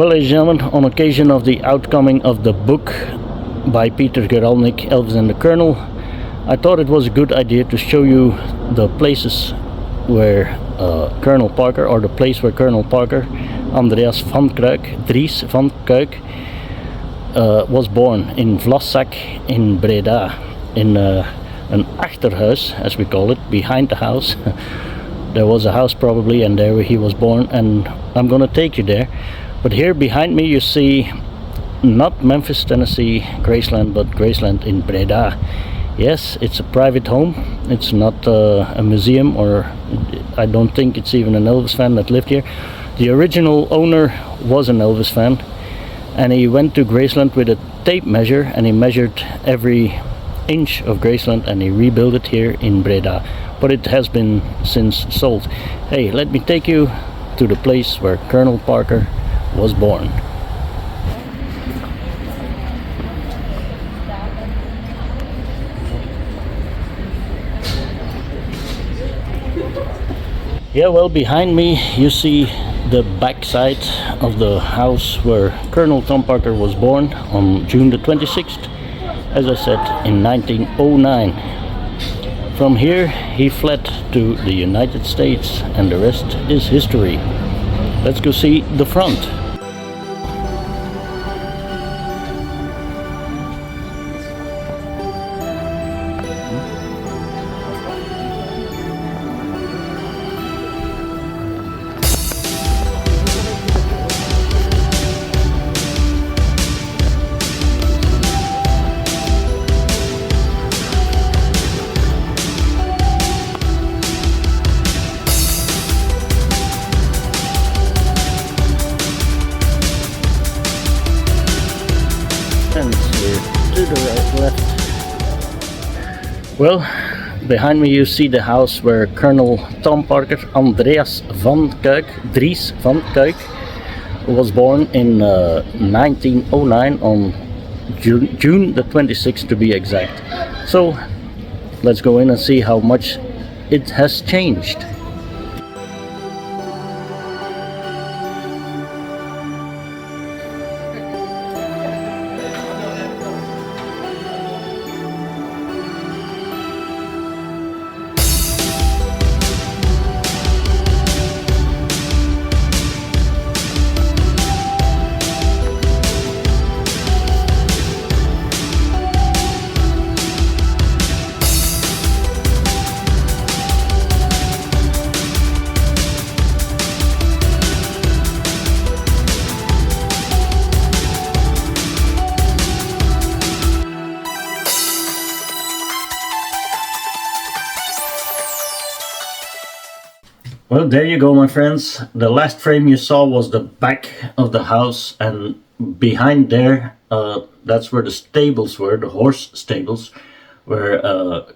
Well, ladies and gentlemen, on occasion of the outcoming of the book by Peter Guralnick, Elvis and the Colonel, I thought it was a good idea to show you the places where Colonel Parker, or the place where Colonel Parker, Andreas van Cuyck, Dries van Cuyck, was born in Vlassac in Breda, in an achterhuis, as we call it, behind the house. There was a house probably, and there he was born, and I'm gonna take you there. But here behind me you see not Memphis, Tennessee, Graceland, but Graceland in Breda. Yes, it's a private home. It's not a museum, or I don't think it's even an Elvis fan that lived here. The original owner was an Elvis fan, and he went to Graceland with a tape measure, and he measured every inch of Graceland, and he rebuilt it here in Breda. But it has been since sold. Hey, let me take you to the place where Colonel Parker was born. Yeah, well, behind me you see the backside of the house where Colonel Tom Parker was born on June the 26th, as I said, in 1909. From here he fled to the United States, and the rest is history. Let's go see the front. To the left. Well, behind me you see the house where Colonel Tom Parker, Andreas van Cuyck, Dries van Cuyck, was born in 1909 on June the 26th to be exact. So let's go in and see how much it has changed. Well, there you go, my friends. The last frame you saw was the back of the house, and behind there, that's where the stables were, the horse stables, where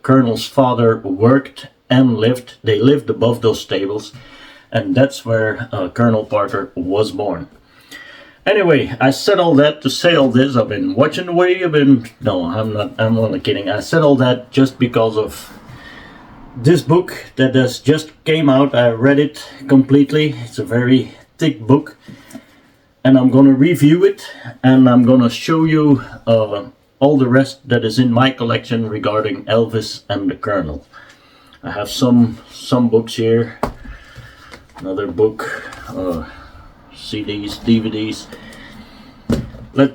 Colonel's father worked and lived. They lived above those stables, and that's where Colonel Parker was born. Anyway, I said all that to say all this. I've been watching the way you've been... No, I'm only kidding. I said all that just because of this book that has just came out. I read it completely. It's a very thick book, and I'm gonna review it, and I'm gonna show you all the rest that is in my collection regarding Elvis and the Colonel. I have some books here, another book, CDs, DVDs,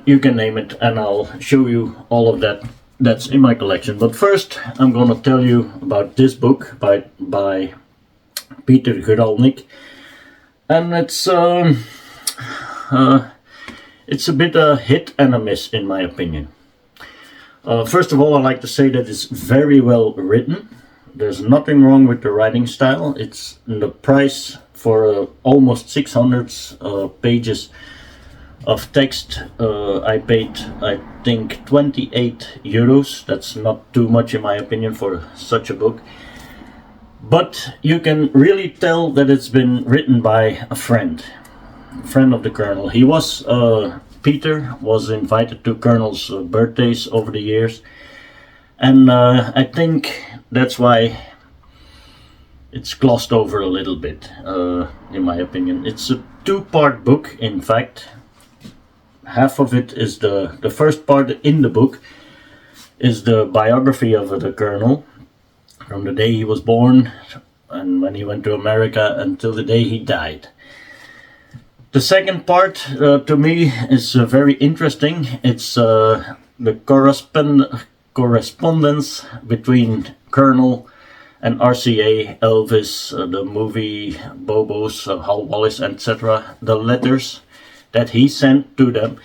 you can name it, and I'll show you all of that that's in my collection. But first I'm gonna tell you about this book by Peter Guralnick, and it's a bit a hit and a miss in my opinion. First of all, I like to say that it's very well written. There's nothing wrong with the writing style. It's the price for almost 600 pages of text. I paid, I think, 28 euros. That's not too much in my opinion for such a book, but you can really tell that it's been written by a friend of the Colonel. He was Peter was invited to Colonel's birthdays over the years, and I think that's why it's glossed over a little bit, in my opinion. It's a two-part book, in fact. half of it is the first part in the book is the biography of the Colonel from the day he was born and when he went to America until the day he died. The second part to me is very interesting. It's the correspondence between Colonel and RCA, Elvis, the movie, Bobos, Hal Wallis, etc. The letters that he sent to them,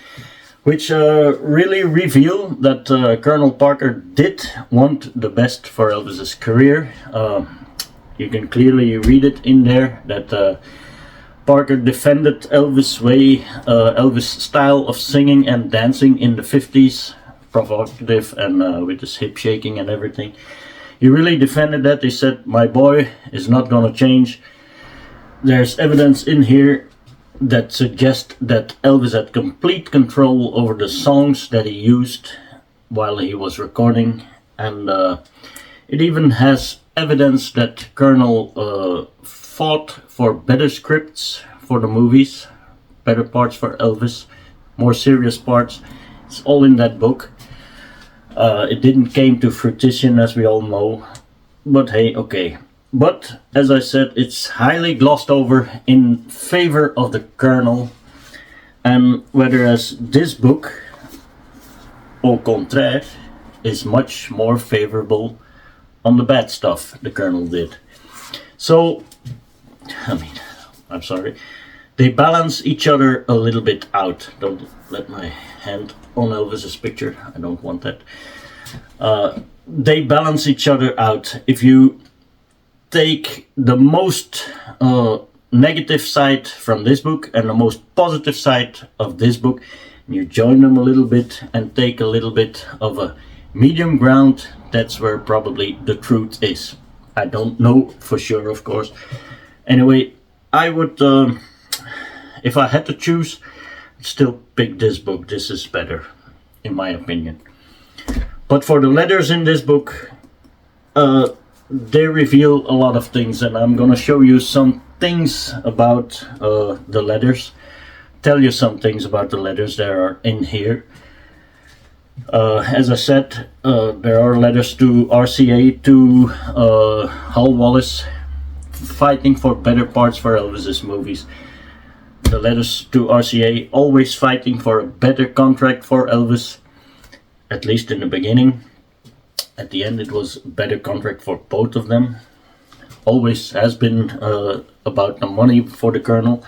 which really reveal that Colonel Parker did want the best for Elvis's career. You can clearly read it in there that Parker defended Elvis' Elvis' style of singing and dancing in the 50s, provocative and with his hip shaking and everything. He really defended that. He said, "My boy is not gonna change." There's evidence in here that suggests that Elvis had complete control over the songs that he used while he was recording, and it even has evidence that Colonel fought for better scripts for the movies, better parts for Elvis, more serious parts. It's all in that book. It didn't came to fruition, as we all know, but hey, okay. But as I said, it's highly glossed over in favor of the Colonel, and whereas this book, au contraire, is much more favorable on the bad stuff the Colonel did. So, I'm sorry, they balance each other a little bit out. Don't let my hand on Elvis's picture, I don't want that. They balance each other out. If you take the most negative side from this book and the most positive side of this book, and you join them a little bit and take a little bit of a medium ground, that's where probably the truth is. I don't know for sure, of course. Anyway, I would, if I had to choose, still pick this book. This is better, in my opinion. But for the letters in this book, they reveal a lot of things, and I'm gonna show you some things about the letters, tell you some things about the letters that are in here. As I said, there are letters to RCA, to Hal Wallis, fighting for better parts for Elvis's movies. The letters to RCA, always fighting for a better contract for Elvis, at least in the beginning. At the end it was a better contract for both of them. Always has been about the money for the Colonel,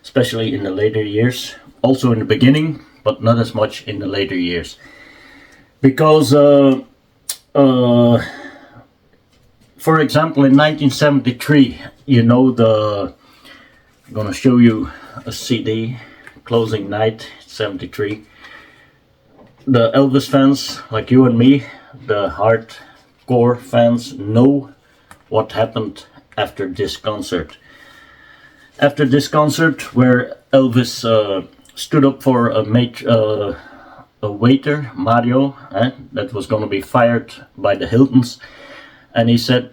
especially in the later years. Also in the beginning, but not as much in the later years. Because, for example, in 1973, you know, I'm gonna show you a CD, Closing Night, 73. The Elvis fans, like you and me, the hardcore fans, know what happened after this concert. After this concert, where Elvis stood up for a waiter, Mario, that was going to be fired by the Hiltons, and he said,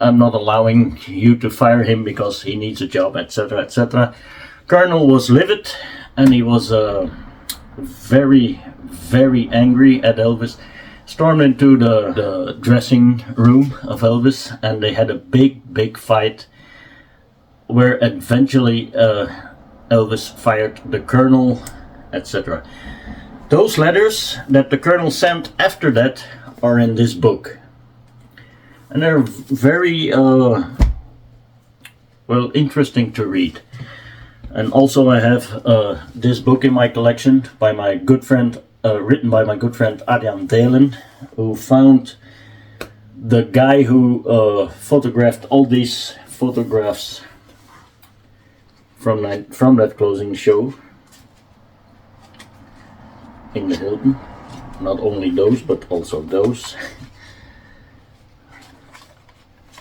"I'm not allowing you to fire him because he needs a job," etc., etc. Colonel was livid, and he was very, very angry at Elvis. Stormed into the dressing room of Elvis, and they had a big fight, where eventually Elvis fired the Colonel, etc. Those letters that the Colonel sent after that are in this book, and they're very well, interesting to read. And also I have this book in my collection by my good friend, written by my good friend Arjan Delen, who found the guy who photographed all these photographs from that closing show in the Hilton. Not only those, but also those.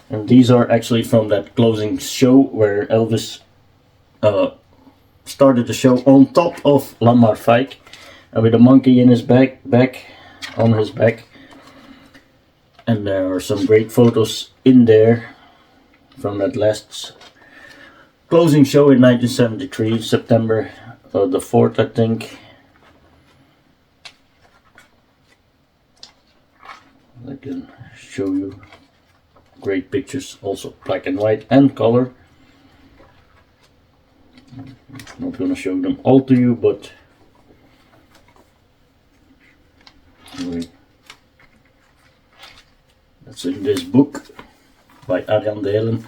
And these are actually from that closing show where Elvis started the show on top of Lamar Fike, and with a monkey in his back on his back. And there are some great photos in there from that last closing show in 1973, September the fourth, I think. I can show you great pictures, also black and white and color. Not gonna show them all to you, but anyway, that's in this book by Arjan Delen.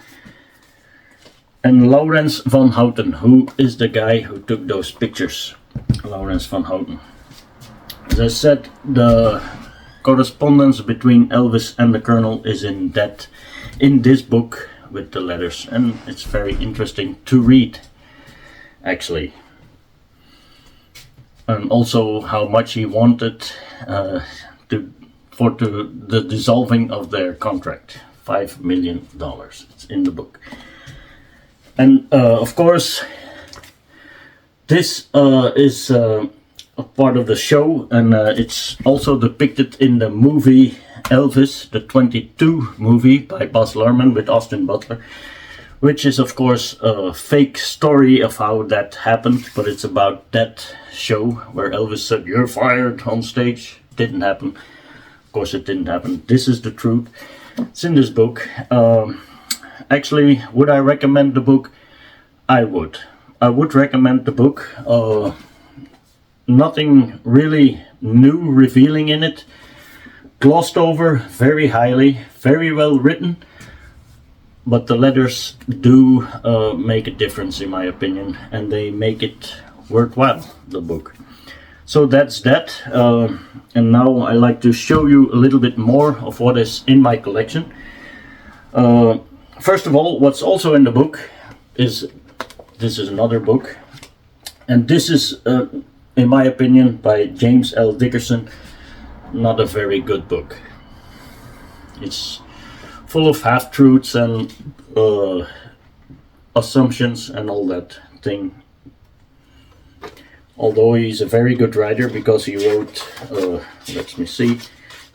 And Laurens van Houten, who is the guy who took those pictures. Laurens van Houten. As I said, the correspondence between Elvis and the Colonel is in this book with the letters, and it's very interesting to read, actually. And also how much he wanted for the dissolving of their contract. $5 million. It's in the book. And of course, this is a part of the show, and it's also depicted in the movie Elvis, the 22 movie by Baz Luhrmann with Austin Butler, which is of course a fake story of how that happened, but it's about that show where Elvis said, "You're fired" on stage. Didn't happen. Of course it didn't happen. This is the truth. It's in this book. Actually, would I recommend the book? I would. I would recommend the book. Nothing really new revealing in it. Glossed over very highly, very well written. But the letters do make a difference in my opinion, and they make it worthwhile, the book. So that's that. And now I like to show you a little bit more of what is in my collection. First of all, what's also in the book is, this is another book, and this is, in my opinion, by James L. Dickerson, not a very good book. It's full of half-truths and assumptions and all that thing. Although he's a very good writer, because he wrote, let me see,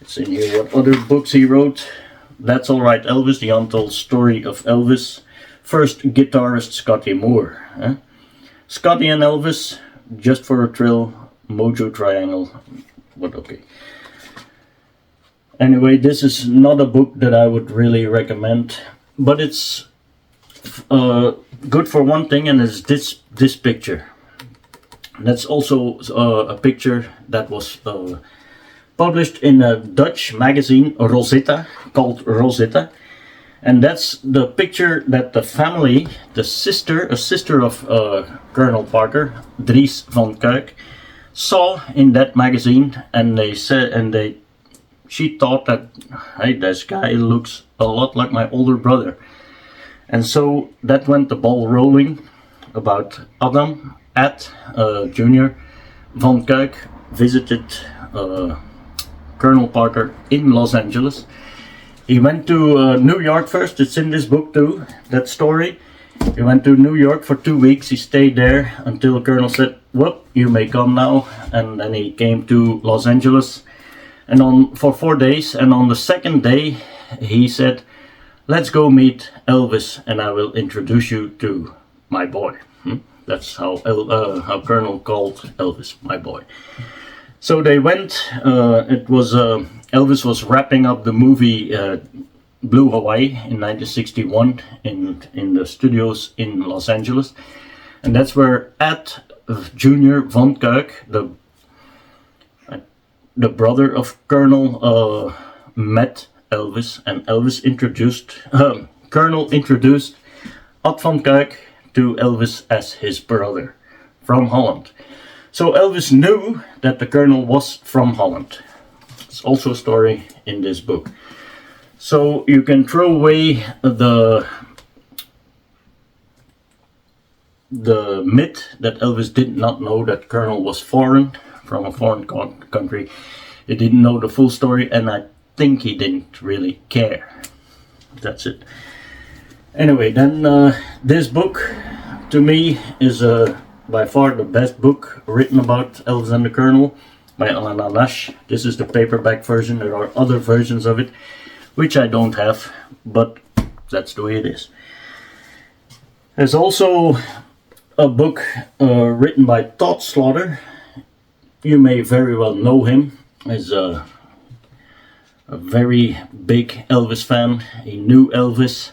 it's in here what other books he wrote. That's Alright Elvis, The Untold Story of Elvis. First guitarist Scotty Moore. Scotty and Elvis, Just for a Thrill, Mojo Triangle, but okay. Anyway, this is not a book that I would really recommend, but it's good for one thing, and it's this picture. That's also a picture that was published in a Dutch magazine, Rosetta, called Rosetta. And that's the picture that the family, a sister of Colonel Parker, Dries van Cuyck, saw in that magazine, and they said, she thought that, hey, this guy looks a lot like my older brother. And so that went the ball rolling about Adam Jr. van Cuyck visited Colonel Parker in Los Angeles. He went to New York first. It's in this book too, that story. He went to New York for 2 weeks. He stayed there until the Colonel said, "Well, you may come now." And then he came to Los Angeles, and for 4 days. And on the second day, he said, "Let's go meet Elvis, and I will introduce you to my boy." That's how Colonel called Elvis, my boy. So they went. It was Elvis was wrapping up the movie Blue Hawaii in 1961 in the studios in Los Angeles, and that's where Jr. van Cuyck, the brother of Colonel, met Elvis, and Elvis introduced Colonel introduced Ad van Cuyck to Elvis as his brother from Holland. So Elvis knew that the Colonel was from Holland. It's also a story in this book. So you can throw away the myth that Elvis did not know that Colonel was foreign, from a foreign country. He didn't know the full story, and I think he didn't really care. That's it. Anyway, then this book to me is by far the best book written about Elvis and the Colonel, by Alana Nash. This is the paperback version. There are other versions of it which I don't have, but that's the way it is. There's also a book written by Todd Slaughter. You may very well know him. He's a very big Elvis fan. He knew Elvis,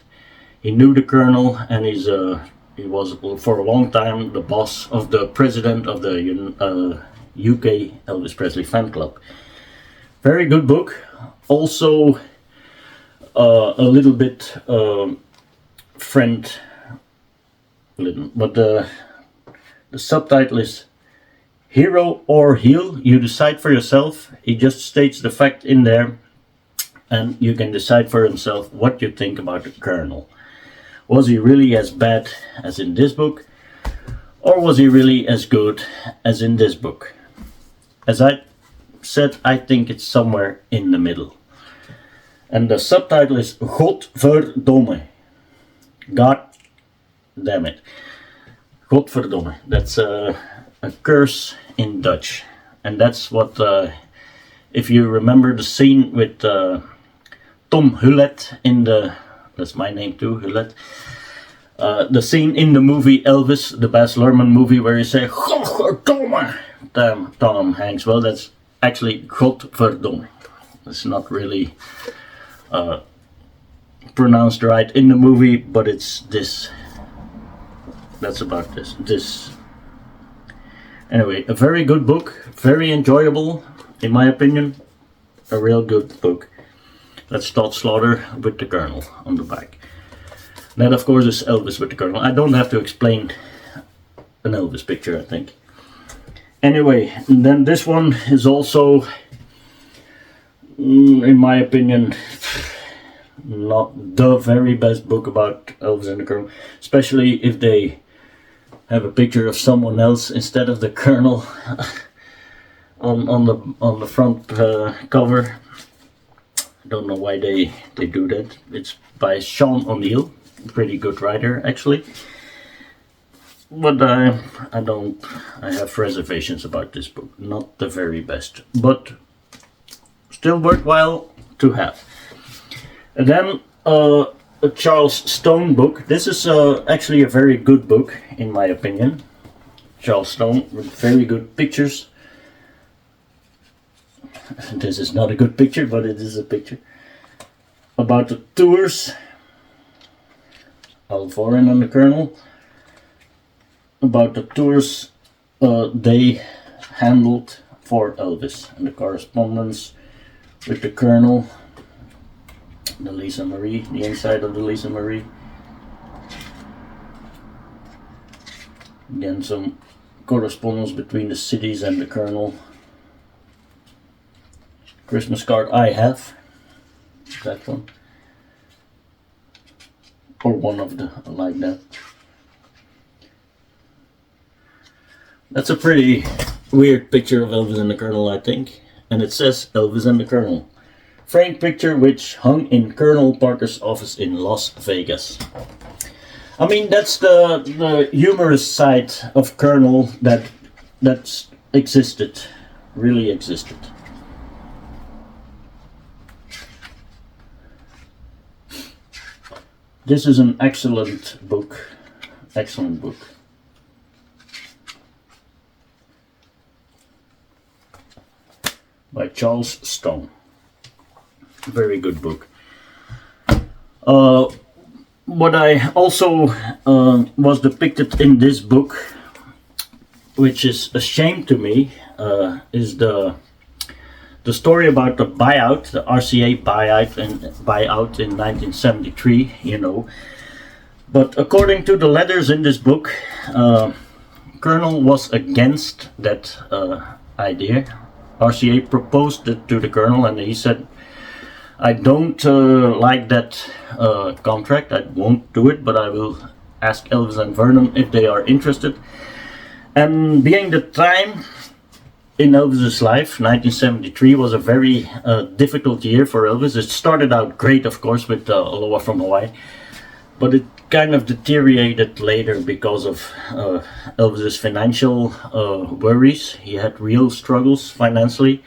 he knew the Colonel, and he was for a long time the boss of the president of the UK Elvis Presley fan club. Very good book. Also a little bit friend, but the subtitle is Hero or Heel, you decide for yourself. He just states the fact in there, and you can decide for himself what you think about the Colonel. Was he really as bad as in this book, or was he really as good as in this book? As I said, I think it's somewhere in the middle. And the subtitle is Godverdomme. God damn it. Godverdomme. That's a curse in Dutch. And that's what, if you remember the scene with Tom Hulett in the, that's my name too, Hulett. The scene in the movie Elvis, the Baz Luhrmann movie, where you say Godverdomme, Tom Hanks. Well, that's actually Godverdomme. It's not really pronounced right in the movie, but it's this. That's about this. Anyway, a very good book, very enjoyable, in my opinion. A real good book. That's Todd Slaughter with the Colonel on the back. That, of course, is Elvis with the Colonel. I don't have to explain an Elvis picture, I think. Anyway, and then this one is also, in my opinion, not the very best book about Elvis and the Colonel, especially if they have a picture of someone else instead of the Colonel on the front cover. I don't know why they do that. It's by Sean O'Neill, pretty good writer actually. But I have reservations about this book. Not the very best, but still worthwhile to have. And then a Charles Stone book. This is actually a very good book, in my opinion. Charles Stone with very good pictures. This is not a good picture, but it is a picture. About the tours. Alvorin and the Colonel. About the tours they handled for Elvis and the correspondence with the Colonel, the Lisa Marie, the inside of the Lisa Marie. Again, some correspondence between the cities and the Colonel. Christmas card I have, that one, or one of the like that. That's a pretty weird picture of Elvis and the Colonel, I think. And it says Elvis and the Colonel. Framed picture which hung in Colonel Parker's office in Las Vegas. I mean, that's the humorous side of Colonel that existed, really existed. This is an excellent book. Excellent book. By Charles Stone. Very good book. What I also was depicted in this book, which is a shame to me, is the story about the buyout, the RCA buyout in 1973. You know, but according to the letters in this book, Colonel was against that idea. RCA proposed it to the Colonel, and he said, I don't like that contract, I won't do it, but I will ask Elvis and Vernon if they are interested. And being the time in Elvis's life, 1973 was a very difficult year for Elvis. It started out great, of course, with Aloha from Hawaii, but it kind of deteriorated later because of Elvis's financial worries. He had real struggles financially.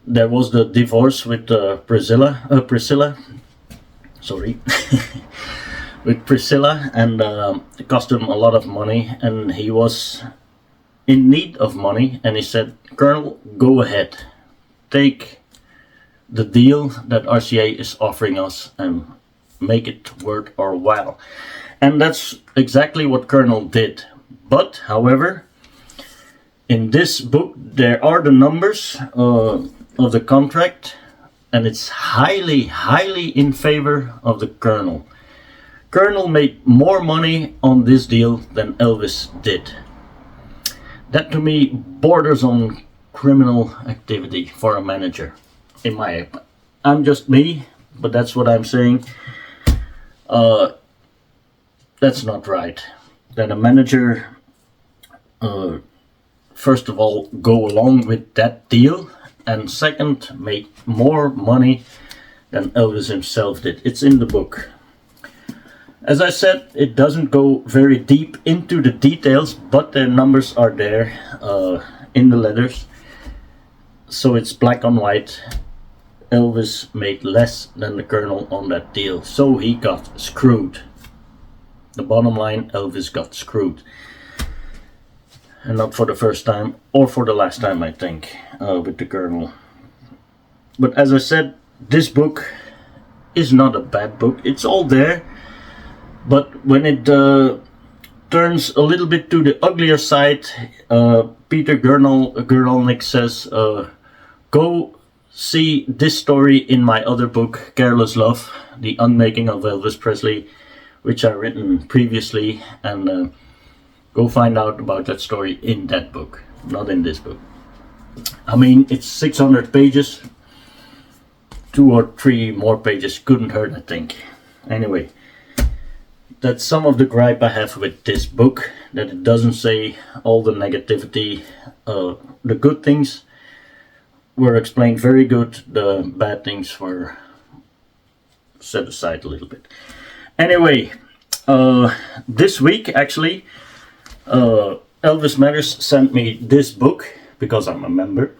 There was the divorce with Priscilla. Sorry. with Priscilla, and it cost him a lot of money, and he was in need of money, and he said, "Colonel, go ahead, take the deal that RCA is offering us and make it worth our while." And that's exactly what Colonel did. But, however, in this book there are the numbers of the contract, and it's highly in favor of the Colonel. Colonel made more money on this deal than Elvis did. That to me borders on criminal activity for a manager. In my opinion, I'm just me, but that's what I'm saying. That's not right. That a manager, first of all, go along with that deal, and second, make more money than Elvis himself did. It's in the book. As I said, it doesn't go very deep into the details, but the numbers are there in the letters. So it's black on white. Elvis made less than the Colonel on that deal, so he got screwed. The bottom line, Elvis got screwed. And not for the first time, or for the last time, I think, with the Colonel. But as I said, this book is not a bad book. It's all there. But when it turns a little bit to the uglier side, Peter Guralnick says, go see this story in my other book, Careless Love, The Unmaking of Elvis Presley, which I've written previously, and go find out about that story in that book, not in this book. I mean, it's 600 pages, 2 or 3 more pages couldn't hurt, I think. Anyway, that's some of the gripe I have with this book, that it doesn't say all the negativity. The good things were explained very good, the bad things were set aside a little bit. Anyway, this week actually, Elvis Matters sent me this book, because I'm a member,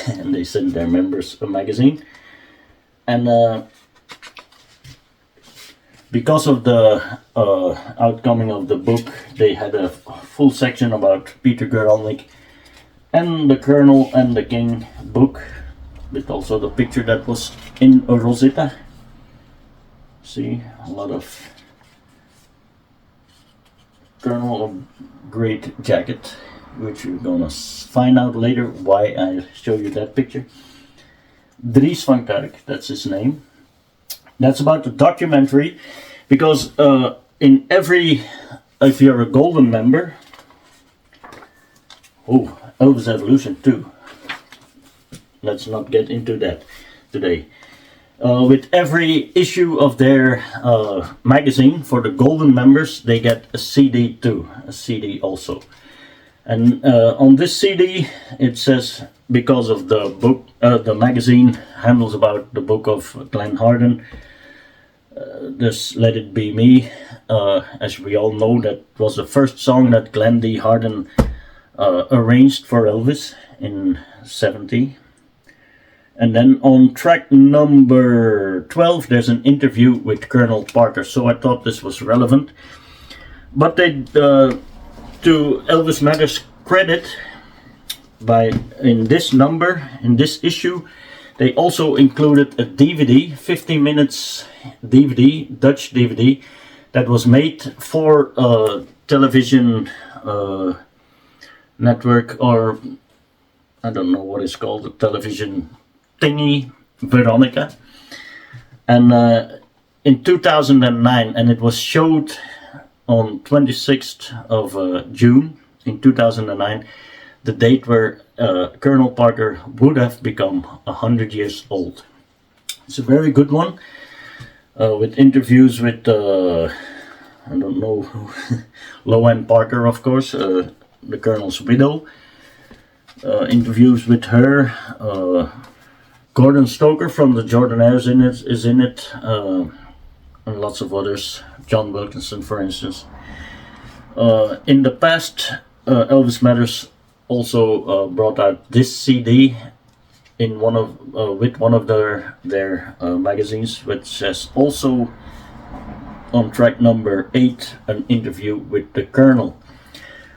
and they send their members a magazine. And because of the outcoming of the book, they had a full section about Peter Guralnick and the Colonel and the King book, with also the picture that was in a Rosetta. See, a lot of Colonel, a great jacket, which you're gonna find out later why I show you that picture. Dries van Cuyck, that's his name. That's about the documentary, because in every, if you're a golden member, oh, Elvis Evolution too. Let's not get into that today. With every issue of their magazine, for the golden members, they get a CD too, a CD also. And on this CD, it says, because of the book, the magazine handles about the book of Glenn Harden, this Let It Be Me, as we all know, that was the first song that Glenn D. Harden arranged for Elvis in '70. And then on track number 12, there's an interview with Colonel Parker, so I thought this was relevant. But they, to Elvis Matters' credit, in this number, in this issue, they also included a DVD, 15 minutes DVD, Dutch DVD, that was made for a television network, or I don't know what it's called, a television thingy, Veronica. And in 2009, and it was showed on 26th of June in 2009, the date where Colonel Parker would have become 100 years old. It's a very good one, with interviews with, I don't know, Loanne Parker, of course, the Colonel's widow. Interviews with her. Gordon Stoker from the Jordanaires is in it, and lots of others. John Wilkinson, for instance. In the past, Elvis Matters also brought out this CD in with one of their magazines, which says also on track number 8, an interview with the Colonel.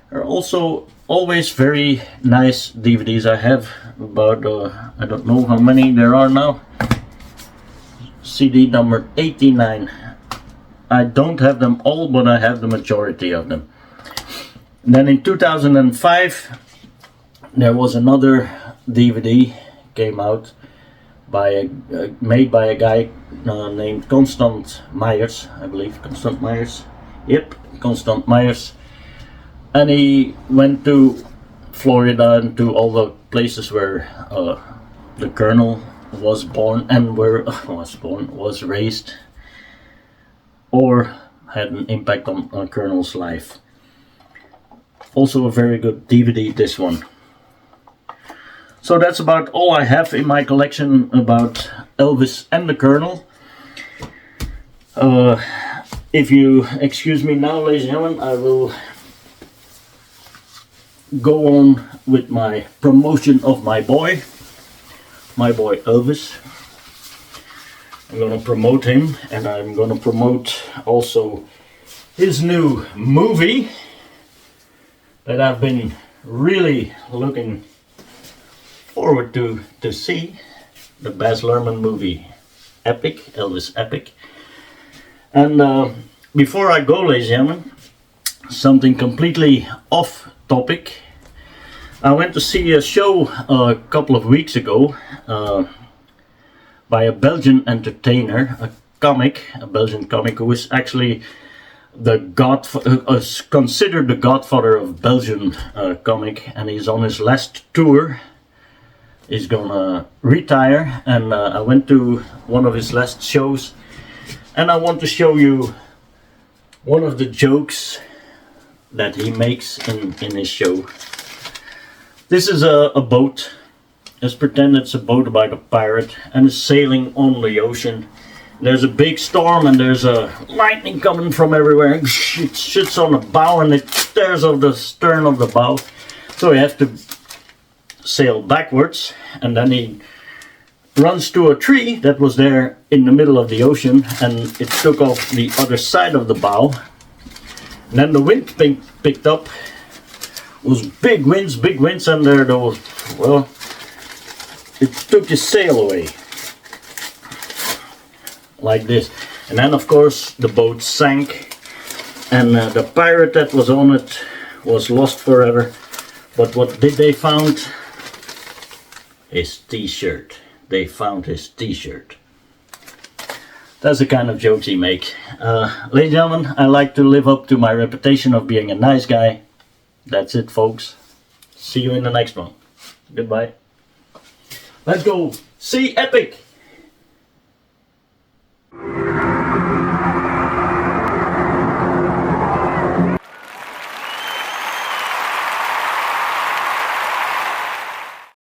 There are also always very nice DVDs. I have about, I don't know how many there are now. CD number 89. I don't have them all, but I have the majority of them. And then in 2005, there was another DVD came out by made by a guy named Constant Myers, I believe. Constant Myers. Yep, Constant Myers. And he went to Florida and to all the places where the Colonel was born and was raised, or had an impact on Colonel's life. Also a very good DVD, this one. So that's about all I have in my collection about Elvis and the Colonel. If you excuse me now, ladies and gentlemen, I will go on with my promotion of my boy Elvis. I'm gonna promote him, and I'm gonna promote also his new movie that I've been really looking forward to see, the Baz Luhrmann movie Epic, Elvis Epic. And before I go, ladies and gentlemen, something completely off topic. I went to see a show a couple of weeks ago by a Belgian entertainer, a Belgian comic who is actually considered the godfather of Belgian comic, and he's on his last tour. He's gonna retire, and I went to one of his last shows, and I want to show you one of the jokes that he makes in his show. This is a boat. Let's pretend it's a boat about a pirate, and it's sailing on the ocean. There's a big storm, and there's a lightning coming from everywhere. It shoots on the bow, and it tears off the stern of the bow. So he has to sail backwards, and then he runs to a tree that was there in the middle of the ocean, and it took off the other side of the bow. And then the wind picked up. It was big winds, and there was, well, it took his sail away. Like this. And then of course the boat sank, and the pirate that was on it was lost forever. But what did they found? His t-shirt. They found his t-shirt. That's the kind of jokes he makes. Ladies and gentlemen, I like to live up to my reputation of being a nice guy. That's it, folks. See you in the next one. Goodbye. Let's go see Epic.